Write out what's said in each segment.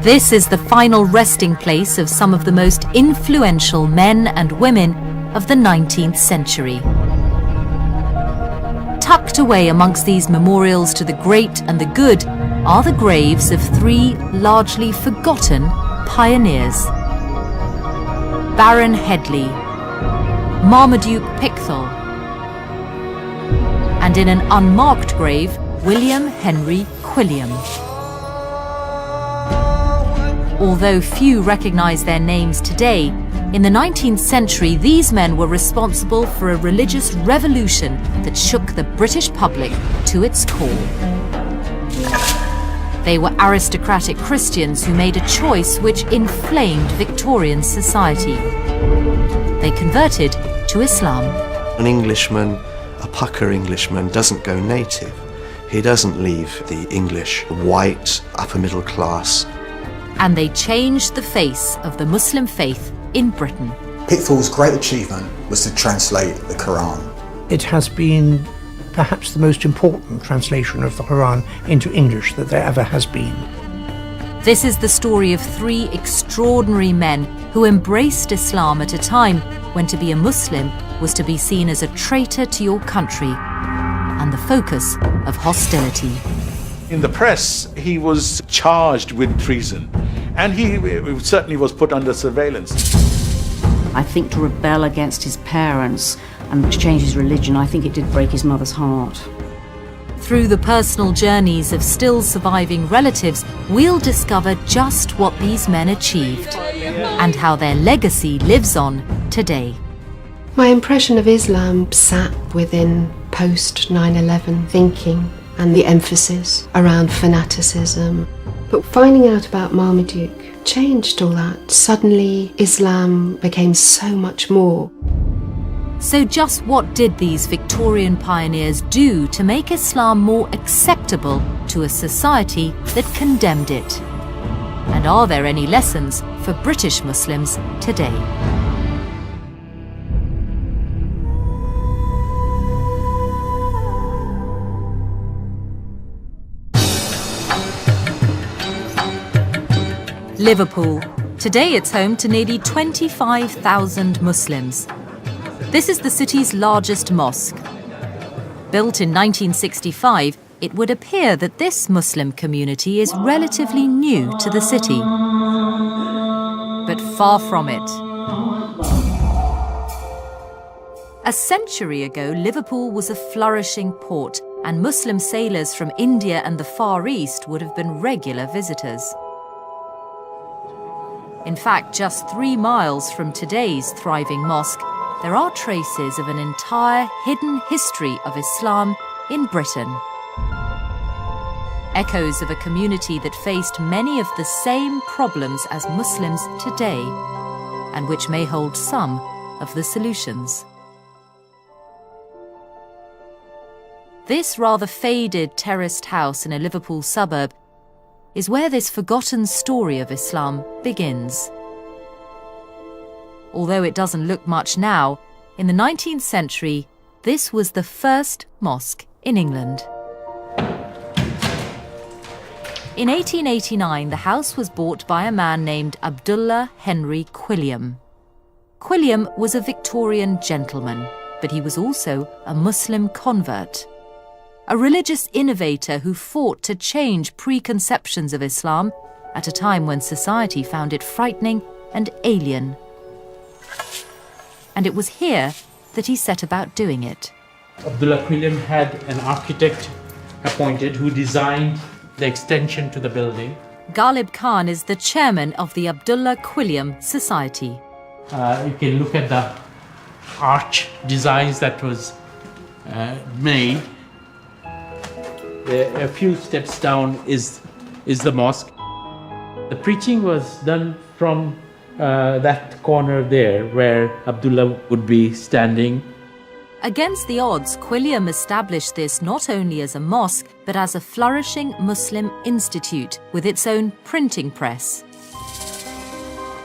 This is the final resting place of some of the most influential men and women of the 19th century. Tucked away amongst these memorials to the great and the good are the graves of three largely forgotten pioneers: Baron Headley, Marmaduke Pickthall, and in an unmarked grave, William Henry Quilliam. Although few recognise their names today, in the 19th century these men were responsible for a religious revolution that shook the British public to its core. They were aristocratic Christians who made a choice which inflamed Victorian society. They converted to Islam. An Englishman, a pucker Englishman, doesn't go native. He doesn't leave the English white, upper middle class. And they changed the face of the Muslim faith in Britain. Pickthall's great achievement was to translate the Quran. It has been perhaps the most important translation of the Quran into English that there ever has been. This is the story of three extraordinary men who embraced Islam at a time when to be a Muslim was to be seen as a traitor to your country and the focus of hostility. In the press, he was charged with treason, and he certainly was put under surveillance. I think to rebel against his parents and to change his religion, I think it did break his mother's heart. Through the personal journeys of still surviving relatives, we'll discover just what these men achieved and how their legacy lives on today. My impression of Islam sat within post 9/11 thinking and the emphasis around fanaticism. But finding out about Marmaduke changed all that. Suddenly, Islam became so much more. So just what did these Victorian pioneers do to make Islam more acceptable to a society that condemned it? And are there any lessons for British Muslims today? Liverpool. Today it's home to nearly 25,000 Muslims. This is the city's largest mosque. Built in 1965, it would appear that this Muslim community is relatively new to the city. But far from it. A century ago, Liverpool was a flourishing port, and Muslim sailors from India and the Far East would have been regular visitors. In fact, just 3 miles from today's thriving mosque, there are traces of an entire hidden history of Islam in Britain. Echoes of a community that faced many of the same problems as Muslims today, and which may hold some of the solutions. This rather faded terraced house in a Liverpool suburb is where this forgotten story of Islam begins. Although it doesn't look much now, in the 19th century, this was the first mosque in England. In 1889, the house was bought by a man named Abdullah Henry Quilliam. Quilliam was a Victorian gentleman, but he was also a Muslim convert. A religious innovator who fought to change preconceptions of Islam at a time when society found it frightening and alien. And it was here that he set about doing it. Abdullah Quilliam had an architect appointed who designed the extension to the building. Ghalib Khan is the chairman of the Abdullah Quilliam Society. You can look at the arch designs that was made. A few steps down is the mosque. The preaching was done from that corner there where Abdullah would be standing. Against the odds, Quilliam established this not only as a mosque, but as a flourishing Muslim institute with its own printing press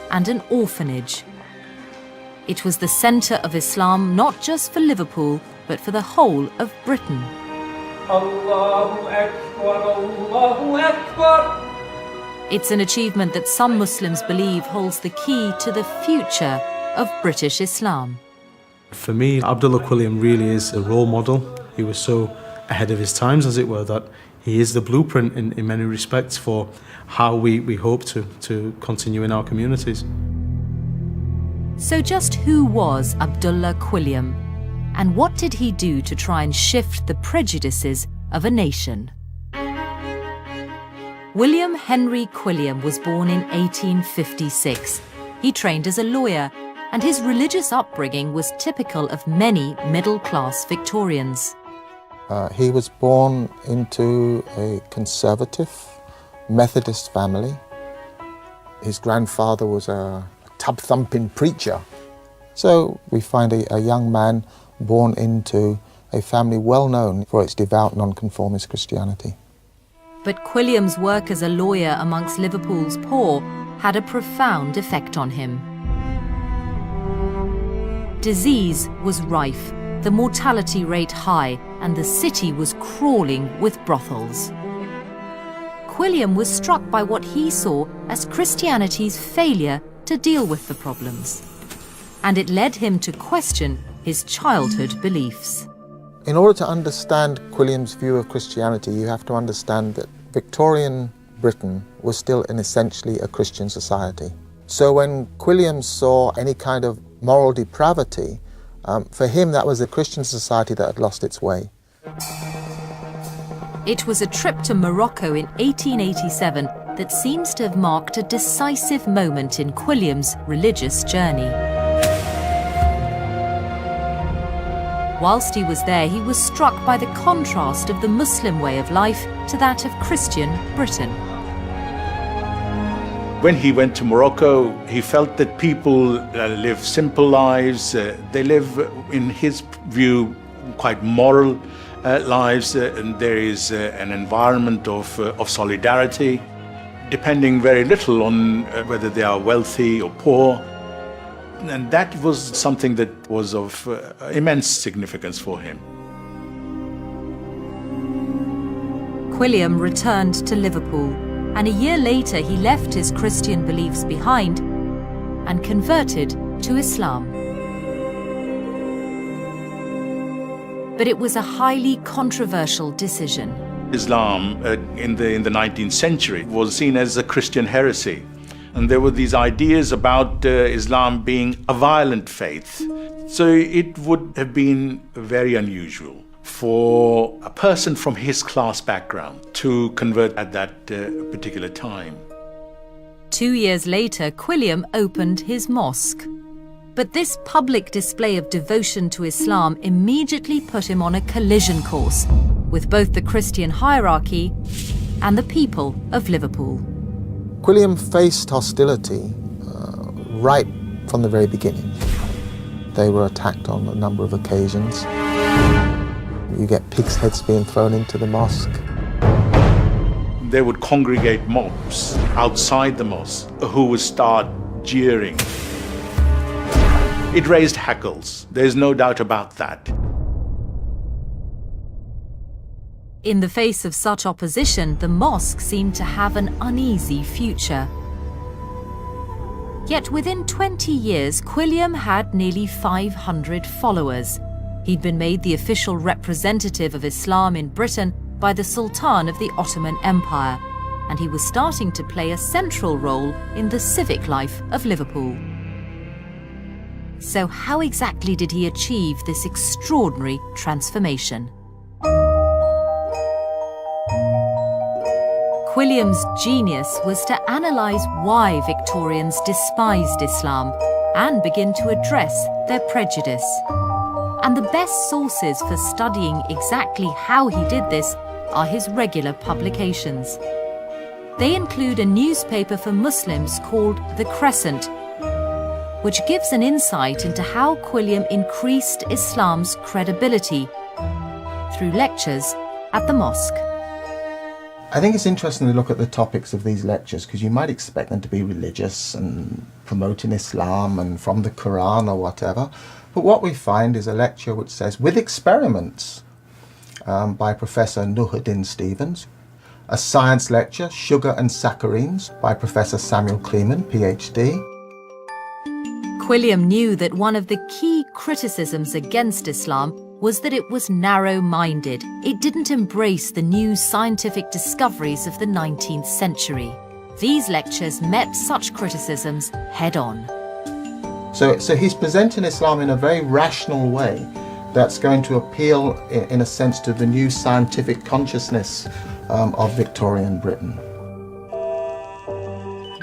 and an orphanage. It was the centre of Islam not just for Liverpool, but for the whole of Britain. Allahu Akbar, Allahu Akbar. It's an achievement that some Muslims believe holds the key to the future of British Islam. For me, Abdullah Quilliam really is a role model. He was so ahead of his times, as it were, that he is the blueprint in many respects for how we hope to continue in our communities. So just who was Abdullah Quilliam? And what did he do to try and shift the prejudices of a nation? William Henry Quilliam was born in 1856. He trained as a lawyer, and his religious upbringing was typical of many middle-class Victorians. He was born into a conservative Methodist family. His grandfather was a tub-thumping preacher. So we find a young man born into a family well known for its devout nonconformist Christianity. But Quilliam's work as a lawyer amongst Liverpool's poor had a profound effect on him. Disease was rife, the mortality rate high, and the city was crawling with brothels. Quilliam was struck by what he saw as Christianity's failure to deal with the problems, and it led him to question his childhood beliefs. In order to understand Quilliam's view of Christianity, you have to understand that Victorian Britain was still essentially a Christian society. So when Quilliam saw any kind of moral depravity, for him that was a Christian society that had lost its way. It was a trip to Morocco in 1887 that seems to have marked a decisive moment in Quilliam's religious journey. Whilst he was there, he was struck by the contrast of the Muslim way of life to that of Christian Britain. When he went to Morocco, he felt that people live simple lives. They live, in his view, quite moral lives, and there is an environment of solidarity, depending very little on whether they are wealthy or poor. And that was something that was of immense significance for him. Quilliam returned to Liverpool, and a year later he left his Christian beliefs behind and converted to Islam. But it was a highly controversial decision. Islam in the 19th century was seen as a Christian heresy. And there were these ideas about Islam being a violent faith. So it would have been very unusual for a person from his class background to convert at that particular time. 2 years later, Quilliam opened his mosque. But this public display of devotion to Islam immediately put him on a collision course with both the Christian hierarchy and the people of Liverpool. Quilliam faced hostility right from the very beginning. They were attacked on a number of occasions. You get pigs' heads being thrown into the mosque. They would congregate mobs outside the mosque who would start jeering. It raised hackles, there's no doubt about that. In the face of such opposition, the mosque seemed to have an uneasy future. Yet within 20 years, Quilliam had nearly 500 followers. He'd been made the official representative of Islam in Britain by the Sultan of the Ottoman Empire, and he was starting to play a central role in the civic life of Liverpool. So how exactly did he achieve this extraordinary transformation? Quilliam's genius was to analyse why Victorians despised Islam and begin to address their prejudice. And the best sources for studying exactly how he did this are his regular publications. They include a newspaper for Muslims called The Crescent, which gives an insight into how Quilliam increased Islam's credibility through lectures at the mosque. I think it's interesting to look at the topics of these lectures because you might expect them to be religious and promoting Islam and from the Quran or whatever. But what we find is a lecture which says, with experiments by Professor Nuhuddin Stevens, a science lecture, Sugar and Saccharines, by Professor Samuel Kleeman, PhD. Quilliam knew that one of the key criticisms against Islam was that it was narrow-minded. It didn't embrace the new scientific discoveries of the 19th century. These lectures met such criticisms head-on. So he's presenting Islam in a very rational way that's going to appeal, in a sense, to the new scientific consciousness of Victorian Britain.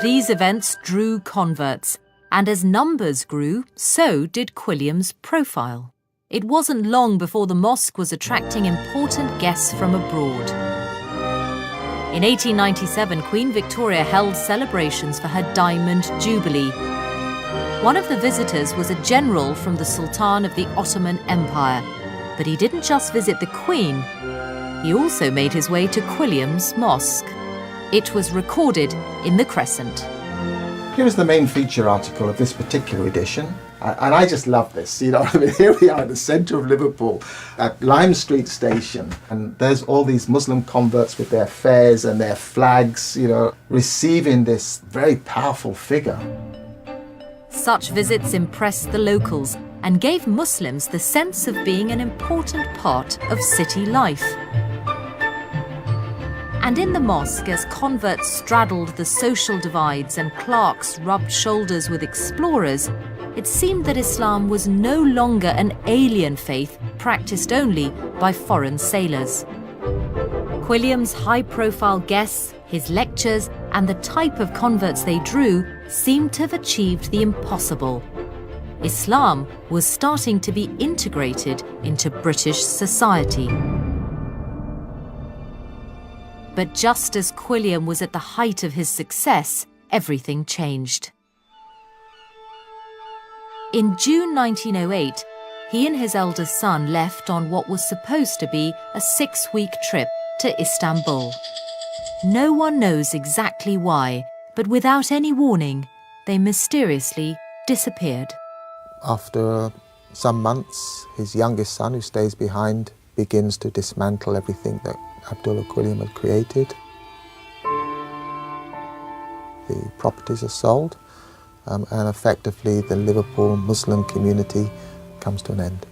These events drew converts, and as numbers grew, so did Quilliam's profile. It wasn't long before the mosque was attracting important guests from abroad. In 1897, Queen Victoria held celebrations for her Diamond Jubilee. One of the visitors was a general from the Sultan of the Ottoman Empire, but he didn't just visit the Queen, he also made his way to Quilliam's mosque. It was recorded in the Crescent. Here is the main feature article of this particular edition, and I just love this. You know what I mean? Here we are in the centre of Liverpool at Lime Street Station, and there's all these Muslim converts with their fairs and their flags, you know, receiving this very powerful figure. Such visits impressed the locals and gave Muslims the sense of being an important part of city life. And in the mosque, as converts straddled the social divides and clerks rubbed shoulders with explorers, it seemed that Islam was no longer an alien faith practiced only by foreign sailors. Quilliam's high-profile guests, his lectures, and the type of converts they drew seemed to have achieved the impossible. Islam was starting to be integrated into British society. But just as Quilliam was at the height of his success, everything changed. In June 1908, he and his eldest son left on what was supposed to be a 6-week trip to Istanbul. No one knows exactly why, but without any warning, they mysteriously disappeared. After some months, his youngest son, who stays behind, begins to dismantle everything that Abdullah Quilliam had created. The properties are sold, and effectively the Liverpool Muslim community comes to an end.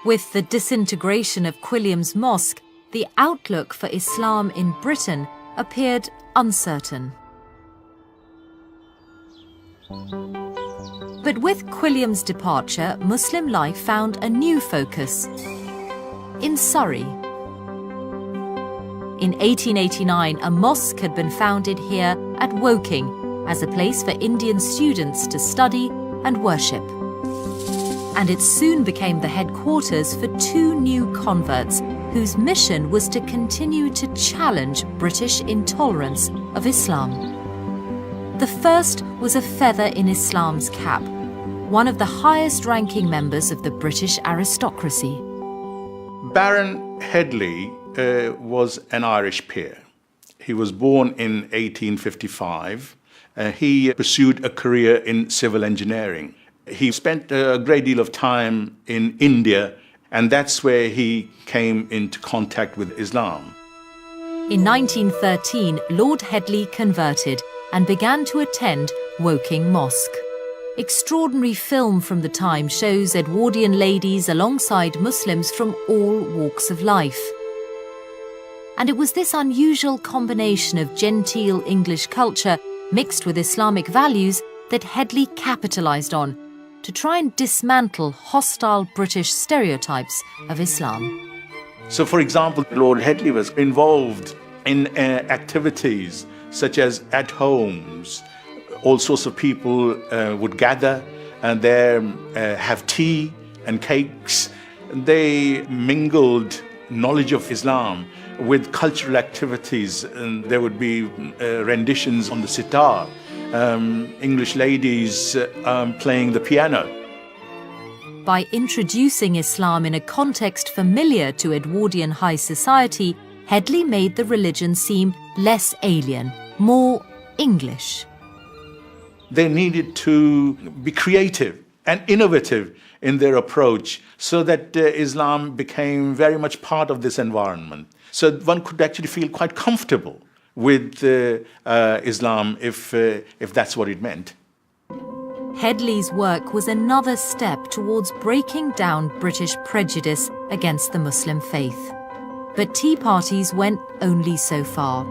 With the disintegration of Quilliam's mosque, the outlook for Islam in Britain appeared uncertain. But with Quilliam's departure, Muslim life found a new focus in Surrey. In 1889, a mosque had been founded here at Woking as a place for Indian students to study and worship. And it soon became the headquarters for 2 new converts whose mission was to continue to challenge British intolerance of Islam. The first was a feather in Islam's cap, one of the highest-ranking members of the British aristocracy. Baron Headley was an Irish peer. He was born in 1855. He pursued a career in civil engineering. He spent a great deal of time in India, and that's where he came into contact with Islam. In 1913, Lord Headley converted and began to attend Woking Mosque. Extraordinary film from the time shows Edwardian ladies alongside Muslims from all walks of life. And it was this unusual combination of genteel English culture mixed with Islamic values that Headley capitalised on to try and dismantle hostile British stereotypes of Islam. So, for example, Lord Headley was involved in activities such as at homes. All sorts of people would gather and there have tea and cakes. They mingled knowledge of Islam with cultural activities, and there would be renditions on the sitar, English ladies playing the piano. By introducing Islam in a context familiar to Edwardian high society, Headley made the religion seem less alien, more English. They needed to be creative and innovative in their approach, so that Islam became very much part of this environment. So one could actually feel quite comfortable with Islam if that's what it meant. Headley's work was another step towards breaking down British prejudice against the Muslim faith. But tea parties went only so far.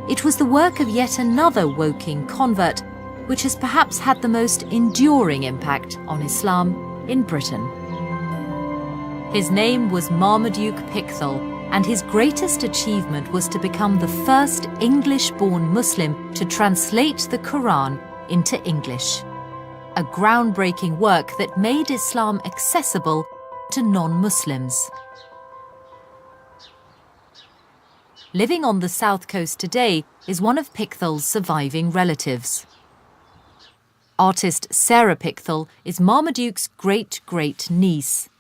It was the work of yet another Woking convert which has perhaps had the most enduring impact on Islam in Britain. His name was Marmaduke Pickthall, and his greatest achievement was to become the first English-born Muslim to translate the Quran into English. A groundbreaking work that made Islam accessible to non-Muslims. Living on the south coast today is one of Pickthall's surviving relatives. Artist Sarah Pickthall is Marmaduke's great-great-niece.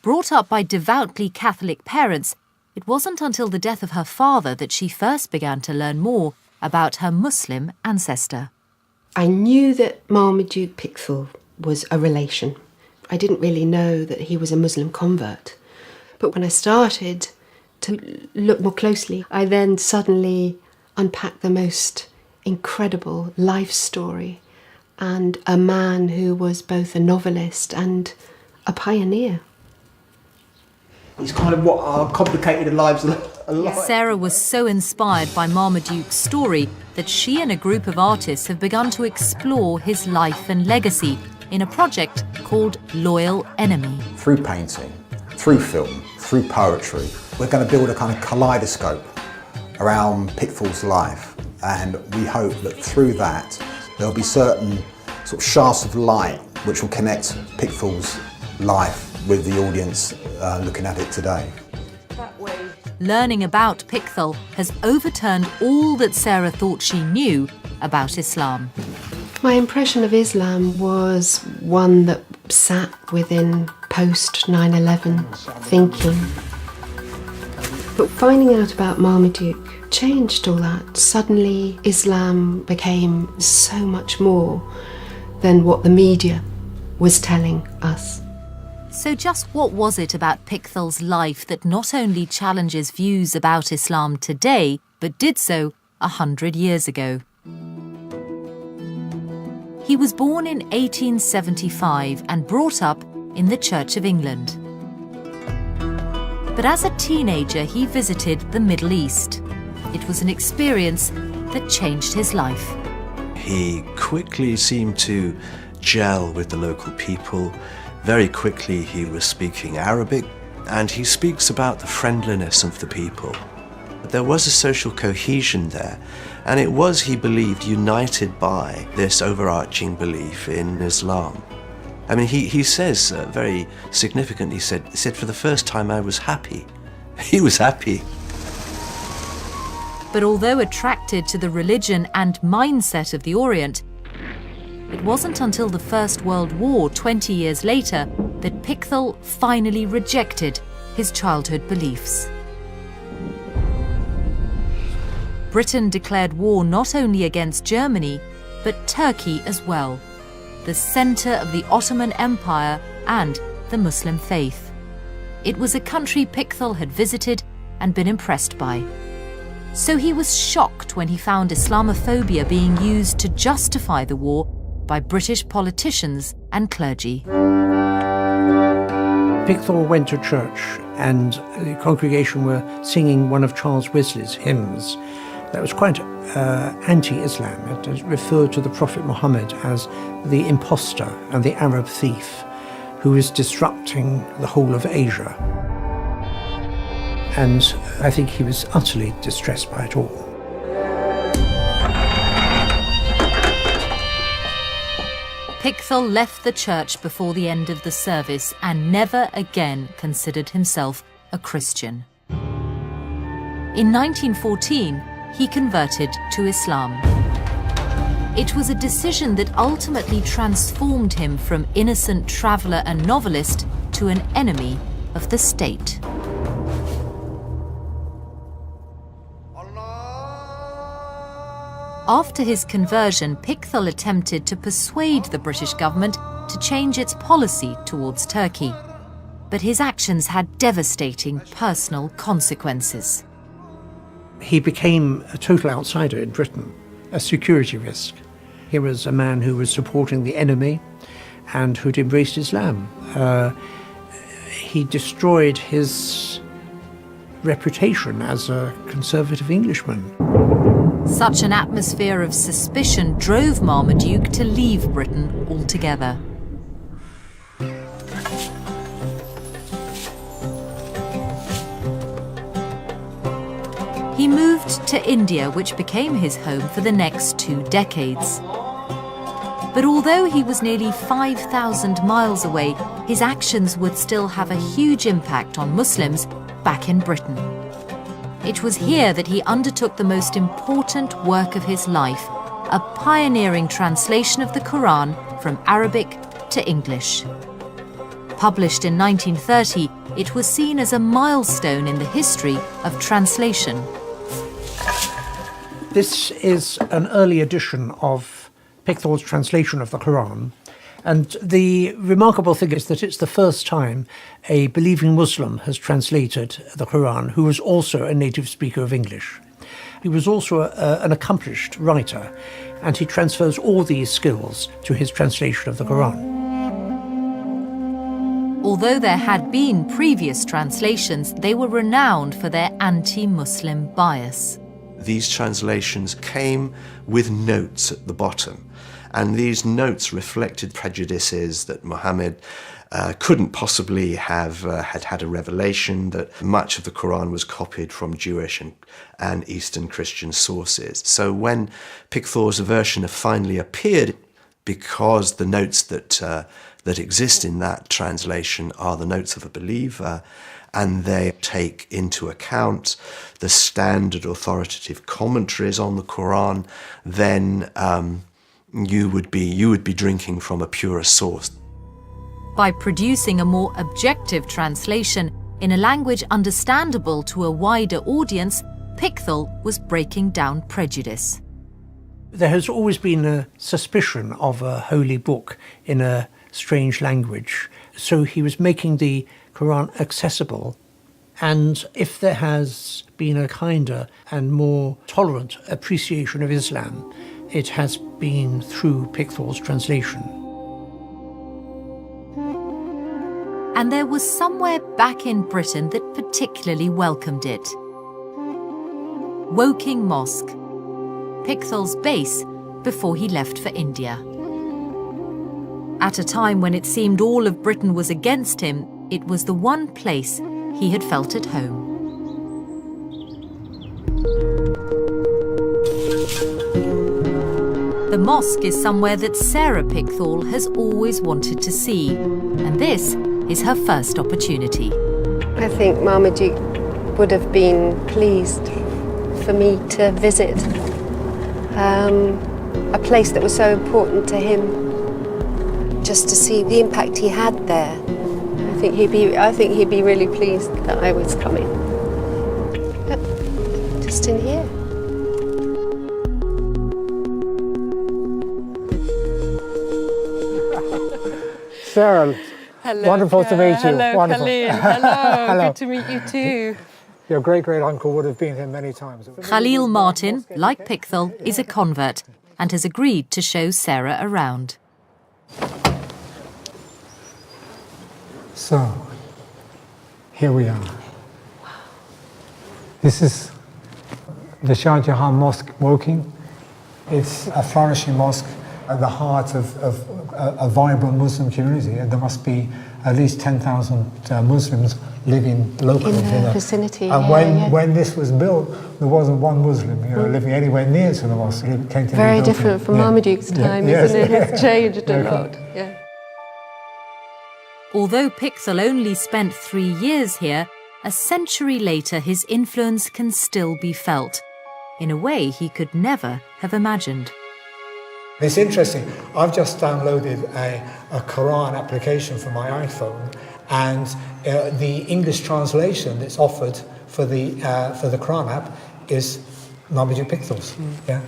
Brought up by devoutly Catholic parents, it wasn't until the death of her father that she first began to learn more about her Muslim ancestor. I knew that Marmaduke Pickthall was a relation. I didn't really know that he was a Muslim convert. But when I started to look more closely, I then suddenly unpacked the most incredible life story and a man who was both a novelist and a pioneer. It's kind of what our complicated lives are like. Sarah was so inspired by Marmaduke's story that she and a group of artists have begun to explore his life and legacy in a project called Loyal Enemy. Through painting, through film, through poetry, we're going to build a kind of kaleidoscope around Pickthall's life, and we hope that through that there'll be certain sort of shafts of light which will connect Pickthall's life with the audience looking at it today. Learning about Pickthall has overturned all that Sarah thought she knew about Islam. My impression of Islam was one that sat within post 9/11 thinking. But finding out about Marmaduke changed all that. Suddenly Islam became so much more than what the media was telling us. So just what was it about Pickthall's life that not only challenges views about Islam today, but did so 100 years ago? He was born in 1875 and brought up in the Church of England. But as a teenager, he visited the Middle East. It was an experience that changed his life. He quickly seemed to gel with the local people. Very quickly he was speaking Arabic, and he speaks about the friendliness of the people. There was a social cohesion there, and it was, he believed, united by this overarching belief in Islam. I mean, he says very significantly, he said, for the first time I was happy. He was happy. But although attracted to the religion and mindset of the Orient, it wasn't until the First World War 20 years later that Pickthall finally rejected his childhood beliefs. Britain declared war not only against Germany, but Turkey as well, the centre of the Ottoman Empire and the Muslim faith. It was a country Pickthall had visited and been impressed by. So he was shocked when he found Islamophobia being used to justify the war by British politicians and clergy. Pickthall went to church and the congregation were singing one of Charles Wesley's hymns that was quite anti-Islam. It referred to the Prophet Muhammad as the impostor and the Arab thief who is disrupting the whole of Asia. And I think he was utterly distressed by it all. Pickthall left the church before the end of the service and never again considered himself a Christian. In 1914, he converted to Islam. It was a decision that ultimately transformed him from innocent traveller and novelist to an enemy of the state. After his conversion, Pickthall attempted to persuade the British government to change its policy towards Turkey. But his actions had devastating personal consequences. He became a total outsider in Britain, a security risk. He was a man who was supporting the enemy and who'd embraced Islam. He destroyed his reputation as a conservative Englishman. Such an atmosphere of suspicion drove Marmaduke to leave Britain altogether. He moved to India, which became his home for the next 2 decades. But although he was nearly 5,000 miles away, his actions would still have a huge impact on Muslims back in Britain. It was here that he undertook the most important work of his life, a pioneering translation of the Quran from Arabic to English. Published in 1930, it was seen as a milestone in the history of translation. This is an early edition of Pickthall's translation of the Quran, and the remarkable thing is that it's the first time a believing Muslim has translated the Quran who was also a native speaker of English. He was also an accomplished writer, and he transfers all these skills to his translation of the Quran. Although there had been previous translations, they were renowned for their anti-Muslim bias. These translations came with notes at the bottom, and these notes reflected prejudices that Muhammad couldn't possibly have had a revelation, that much of the Quran was copied from Jewish and Eastern Christian sources. So when Pickthall's version finally appeared, because the notes that exist in that translation are the notes of a believer, and they take into account the standard authoritative commentaries on the Quran, then you would be drinking from a purer source. By producing a more objective translation in a language understandable to a wider audience, Pickthall was breaking down prejudice. There has always been a suspicion of a holy book in a strange language, so he was making the Quran accessible. And if there has been a kinder and more tolerant appreciation of Islam, it has been through Pickthall's translation. And there was somewhere back in Britain that particularly welcomed it. Woking Mosque, Pickthall's base before he left for India. At a time when it seemed all of Britain was against him, it was the one place he had felt at home. The mosque is somewhere that Sarah Pickthall has always wanted to see, and this is her first opportunity. I think Marmaduke would have been pleased for me to visit a place that was so important to him, just to see the impact he had there. I think he'd be really pleased that I was coming. Yep, just in here. Sarah, hello, wonderful to meet you. Hello, wonderful. Khalil. Hello. Hello. Good to meet you too. Your great-great-uncle would have been here many times. Khalil Martin, like Pickthall, is a convert and has agreed to show Sarah around. So, here we are. This is the Shah Jahan Mosque, Woking. It's a flourishing mosque at the heart of a vibrant Muslim community, and there must be at least 10,000 Muslims living locally in the vicinity. And when this was built, there wasn't one Muslim, living anywhere near to the mosque. It came to very different from Marmaduke's time, isn't it? It's changed a lot. Yeah. Although Pickthall only spent 3 years here, a century later his influence can still be felt, in a way he could never have imagined. It's interesting. I've just downloaded a Quran application for my iPhone, and the English translation that's offered for the Quran app is Marmaduke Pickthall's. Yeah.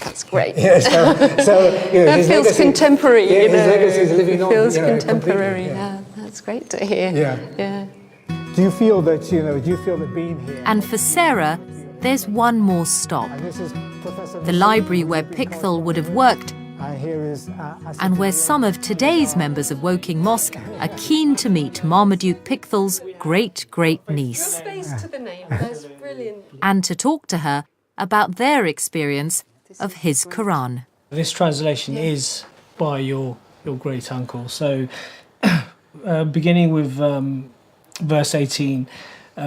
That's great. Yeah, so that his feels legacy, contemporary. Yeah, his legacy is living on. Feels completely, contemporary. yeah. That's great to hear. Yeah. Do you feel that being here? And for Sarah, there's one more stop. And this is Professor The library where Pickthall would have worked, and where some of today's members of Woking Mosque are keen to meet Marmaduke Pickthall's great-great-niece, To the name. That's brilliant. and to talk to her about their experience of his Quran. This translation is by your great uncle. So, beginning with verse 18,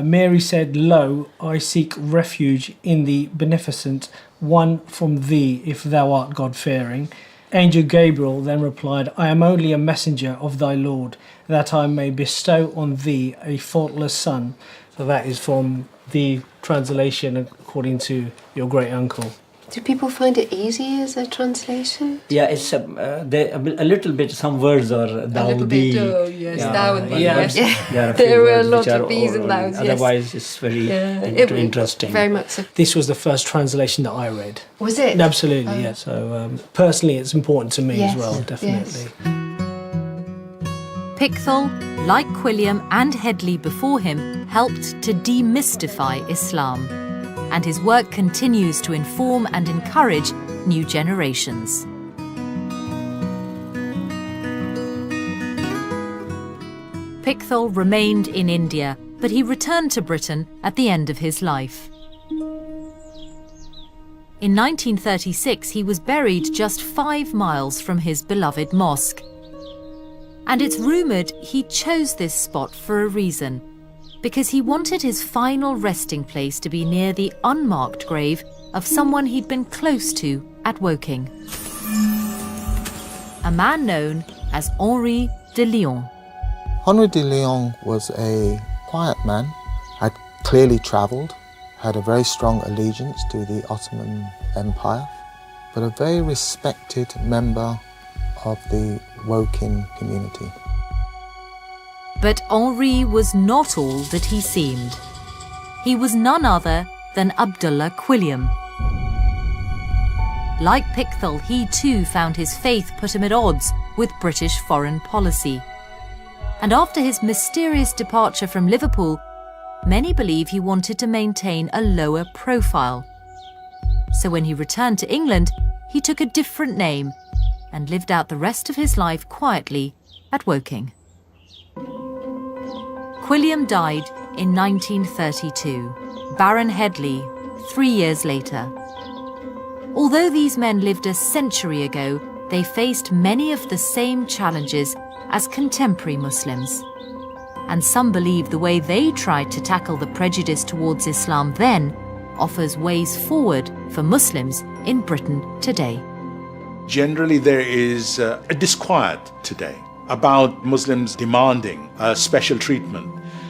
Mary said, "Lo, I seek refuge in the beneficent one from thee, if thou art God-fearing." Angel Gabriel then replied, "I am only a messenger of thy Lord, that I may bestow on thee a faultless son." So that is from the translation according to your great uncle. Do people find it easy as a translation? Yeah, it's a little bit. Some words are thou, thee. Thou and thee. Yeah, Yes. there Were a lot of these and thous. Otherwise, it's very interesting. Very much so. This was the first translation that I read. Was it? Absolutely, yeah. So personally, it's important to me as well, definitely. Pickthall, like Quilliam and Headley before him, helped to demystify Islam, and his work continues to inform and encourage new generations. Pickthall remained in India, but he returned to Britain at the end of his life. In 1936, he was buried just 5 miles from his beloved mosque. And it's rumoured he chose this spot for a reason, because he wanted his final resting place to be near the unmarked grave of someone he'd been close to at Woking. A man known as Henri de Lyon. Henri de Lyon was a quiet man, had clearly travelled, had a very strong allegiance to the Ottoman Empire, but a very respected member of the Woking community. But Henri was not all that he seemed. He was none other than Abdullah Quilliam. Like Pickthall, he too found his faith put him at odds with British foreign policy. And after his mysterious departure from Liverpool, many believe he wanted to maintain a lower profile. So when he returned to England, he took a different name and lived out the rest of his life quietly at Woking. Quilliam died in 1932, Baron Headley 3 years later. Although these men lived a century ago, they faced many of the same challenges as contemporary Muslims. And some believe the way they tried to tackle the prejudice towards Islam then offers ways forward for Muslims in Britain today. Generally, there is a disquiet today about Muslims demanding special treatment.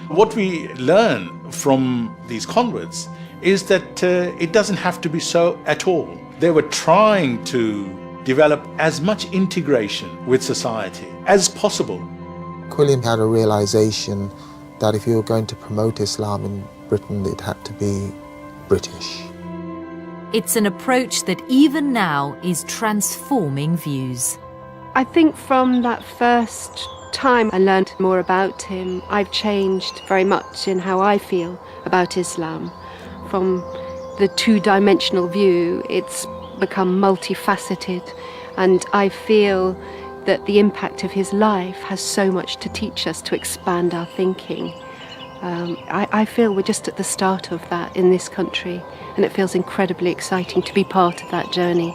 What we learn from these converts is that it doesn't have to be so at all. They were trying to develop as much integration with society as possible. Quilliam had a realization that if you were going to promote Islam in Britain, it had to be British. It's an approach that even now is transforming views. I think from that first time I learned more about him, I've changed very much in how I feel about Islam. From the two-dimensional view, it's become multifaceted, and I feel that the impact of his life has so much to teach us, to expand our thinking. I feel we're just at the start of that in this country, and it feels incredibly exciting to be part of that journey.